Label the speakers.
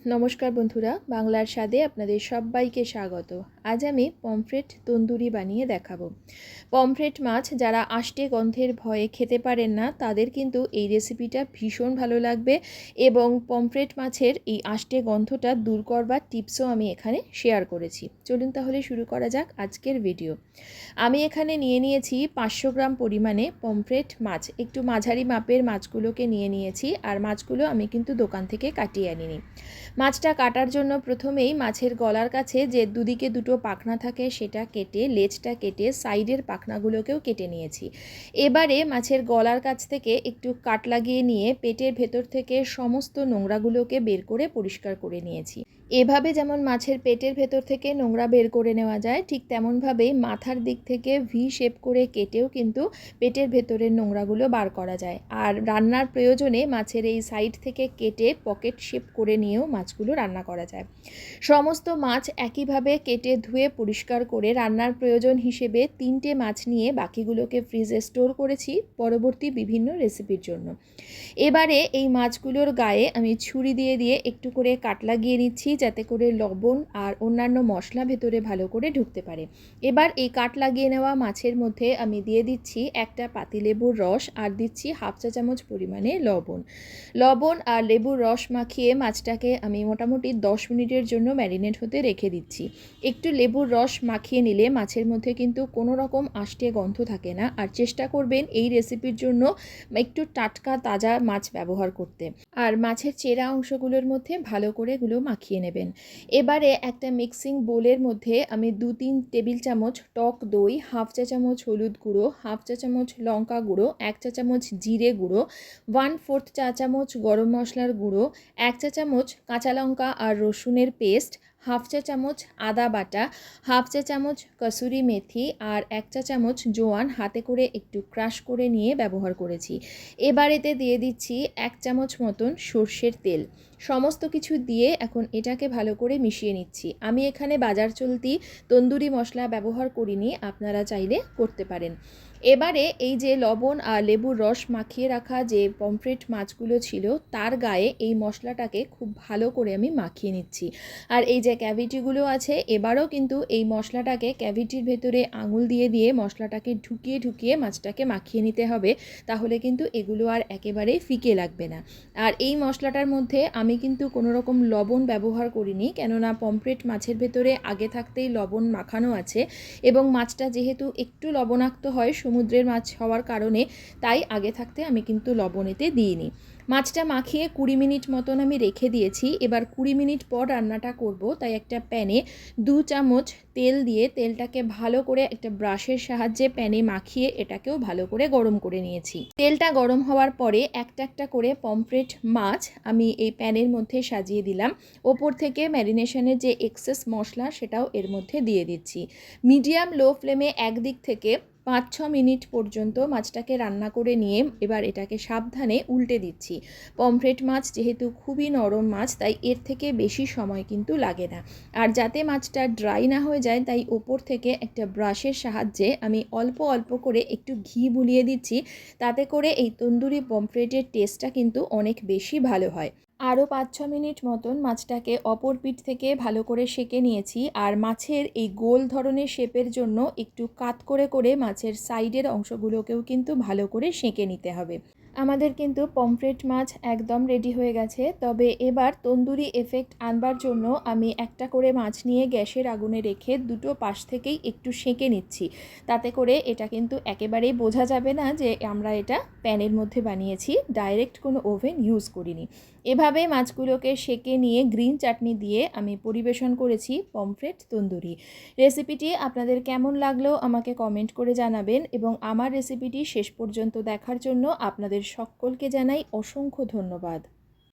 Speaker 1: নমস্কার বন্ধুরা, বাংলার স্বাদে আপনাদের সবাইকে স্বাগত। আজ আমি পমফ্রেট তন্দুরি বানিয়ে দেখাবো। পমফ্রেট মাছ যারা আষ্টে গন্ধের ভয়ে খেতে পারেন না, তাদের কিন্তু এই রেসিপিটা ভীষণ ভালো লাগবে এবং পমফ্রেট মাছের এই আষ্টে গন্ধটা দূর করবার টিপসও আমি এখানে শেয়ার করেছি। চলুন তাহলে শুরু করা যাক আজকের ভিডিও। আমি এখানে নিয়ে নিয়েছি 500 গ্রাম পরিমাণে পমফ্রেট মাছ। একটু মাঝারি মাপের মাছগুলোকে নিয়ে নিয়েছি, আর মাছগুলো আমি কিন্তু দোকান থেকে কাটিয়ে আনিনি। মাছটা কাটার জন্য প্রথমেই মাছের গলার কাছে যে দুদিকে দুটো পাখনা থাকে সেটা কেটে, লেজটা কেটে সাইডের পাখনাগুলোকেও কেটে নিয়েছি। এবারে মাছের গলার কাছ থেকে একটু কাট লাগিয়ে নিয়ে পেটের ভেতর থেকে সমস্ত নোংরাগুলোকে বের করে পরিষ্কার করে নিয়েছি। এভাবে যেমন মাছের পেটের ভেতর থেকে নোংরা বের করে নেওয়া যায়, ঠিক তেমনভাবেই মাথার দিক থেকে ভি শেপ করে কেটেও কিন্তু পেটের ভেতরের নোংরাগুলো বার করা যায়। আর রান্নার প্রয়োজনে মাছের এই সাইড থেকে কেটে পকেট শেপ করে নিয়েও মাছগুলো রান্না করা যায়। সমস্ত মাছ একইভাবে কেটে ধুয়ে পরিষ্কার করে রান্নার প্রয়োজন হিসেবে 3টে মাছ নিয়ে বাকিগুলোকে ফ্রিজে স্টোর করেছি পরবর্তী বিভিন্ন রেসিপির জন্য। এবারে এই মাছগুলোর গায়ে আমি ছুরি দিয়ে দিয়ে একটু করে কাট লাগিয়ে নিচ্ছি, যাতে করে লবণ আর অন্যান্য মশলা ভেতরে ভালো করে ঢুকতে পারে। এবার এই কাট লাগিয়ে নেওয়া মাছের মধ্যে আমি দিয়ে দিচ্ছি একটা পাতিলেবুর রস, আর দিচ্ছি হাফ চা চামচ পরিমাণে লবণ আর লেবুর রস মাখিয়ে মাছটাকে আমি মোটামুটি 10 মিনিটের জন্য ম্যারিনেট হতে রেখে দিচ্ছি। একটু লেবুর রস মাখিয়ে নিলে মাছের মধ্যে কিন্তু কোনো রকম আষ্টে গন্ধ থাকে না। আর চেষ্টা করবেন এই রেসিপির জন্য একটু টাটকা তাজা মাছ ব্যবহার করতে, আর মাছের চেরা অংশগুলোর মধ্যে ভালো করে এগুলো মাখিয়ে নেবেন। এবারে একটা মিক্সিং বোলের মধ্যে আমি 2-3 টেবিল চামচ টক দই, হাফ চা চামচ হলুদ গুঁড়ো, হাফ চা চামচ লঙ্কা গুঁড়ো, 1 চা চামচ জিরে গুঁড়ো, 1/4 চা চামচ গরম মশলার গুঁড়ো, 1 চা চামচ কাঁচা লঙ্কা আর রসুনের পেস্ট, হাফ চা চামচ আদা বাটা, হাফ চা চামচ কসুরি মেথি আর 1 চা চামচ জোয়ান হাতে করে একটু ক্রাশ করে নিয়ে ব্যবহার করেছি। এবার এতে দিয়ে দিচ্ছি 1 চামচ মতন সর্ষের তেল। সমস্ত কিছু দিয়ে এখন এটাকে ভালো করে মিশিয়ে নিচ্ছি। আমি এখানে বাজার চলতি তন্দুরি মশলা ব্যবহার করিনি, আপনারা চাইলে করতে পারেন। এবারে এই যে লবণ আর লেবুর রস মাখিয়ে রাখা যে পমফ্রেট মাছগুলো ছিল, তার গায়ে এই মশলাটাকে খুব ভালো করে আমি মাখিয়ে নিচ্ছি। আর এই যে ক্যাভিটিগুলো আছে, এবারও কিন্তু এই মশলাটাকে ক্যাভিটির ভেতরে আঙুল দিয়ে দিয়ে মশলাটাকে ঢুকিয়ে ঢুকিয়ে মাছটাকে মাখিয়ে নিতে হবে, তাহলে কিন্তু এগুলো আর একেবারেই ফিকে লাগবে না। আর এই মশলাটার মধ্যে আমি কিন্তু কোনো রকম লবণ ব্যবহার করিনি, কেননা পমফ্রেট মাছের ভেতরে আগে থাকতেই লবণ মাখানো আছে এবং মাছটা যেহেতু একটু লবণাক্ত হয় সমুদ্রের মাছ হওয়ার কারণে, তাই আগে থাকতে আমি কিন্তু লবণ এতে দিইনি। মাছটা মাখিয়ে 20 মিনিট মতন আমি রেখে দিয়েছি। এবার 20 মিনিট পর রান্নাটা করব, তাই একটা প্যানে 2 চামচ তেল দিয়ে তেলটাকে ভালো করে একটা ব্রাশের সাহায্যে প্যানে মাখিয়ে এটাকেও ভালো করে গরম করে নিয়েছি। তেলটা গরম হওয়ার পরে একটা একটা করে পমফ্রেট মাছ আমি এই প্যানের মধ্যে সাজিয়ে দিলাম। ওপর থেকে ম্যারিনেশনের যে এক্সেস মশলা সেটাও এর মধ্যে দিয়ে দিচ্ছি। মিডিয়াম লো ফ্লেমে একদিক থেকে 5-6 মিনিট পর্যন্ত মাছটাকে রান্না করে নিয়ে এবার এটাকে সাবধানে উল্টে দিচ্ছি। পমফ্রেট মাছ যেহেতু খুবই নরম মাছ, তাই এর থেকে বেশি সময় কিন্তু লাগে না। আর যাতে মাছটা ড্রাই না হয়ে যায়, তাই ওপর থেকে একটা ব্রাশের সাহায্যে আমি অল্প অল্প করে একটু ঘি বুলিয়ে দিচ্ছি, তাতে করে এই তন্দুরি পমফ্রেটের টেস্টটা কিন্তু অনেক বেশি ভালো হয়। আরও 5-6 মিনিট মতন মাছটাকে অপর পিঠ থেকে ভালো করে সেঁকে নিয়েছি। আর মাছের এই গোল ধরনের শেপের জন্য একটু কাত করে করে মাছের সাইডের অংশগুলোকেও কিন্তু ভালো করে সেঁকে নিতে হবে। আমাদের কিন্তু পমফ্রেট মাছ একদম রেডি হয়ে গেছে। তবে এবার তন্দুরি এফেক্ট আনবার জন্য আমি একটা করে মাছ নিয়ে গ্যাসের আগুনে রেখে দুটো পাশ থেকেই একটু সেঁকে নিচ্ছি। তাতে করে এটা কিন্তু একেবারেই বোঝা যাবে না যে আমরা এটা প্যানের মধ্যে বানিয়েছি, ডাইরেক্ট কোনো ওভেন ইউজ করিনি। এভাবে মাছগুলোকে সেঁকে নিয়ে গ্রিন চাটনি দিয়ে আমি পরিবেশন করেছি পমফ্রেট তন্দুরি। রেসিপিটি আপনাদের কেমন লাগলো আমাকে কমেন্ট করে জানাবেন, এবং আমার রেসিপিটি শেষ পর্যন্ত দেখার জন্য আপনাদের সকলকে জানাই অসংখ্য ধন্যবাদ।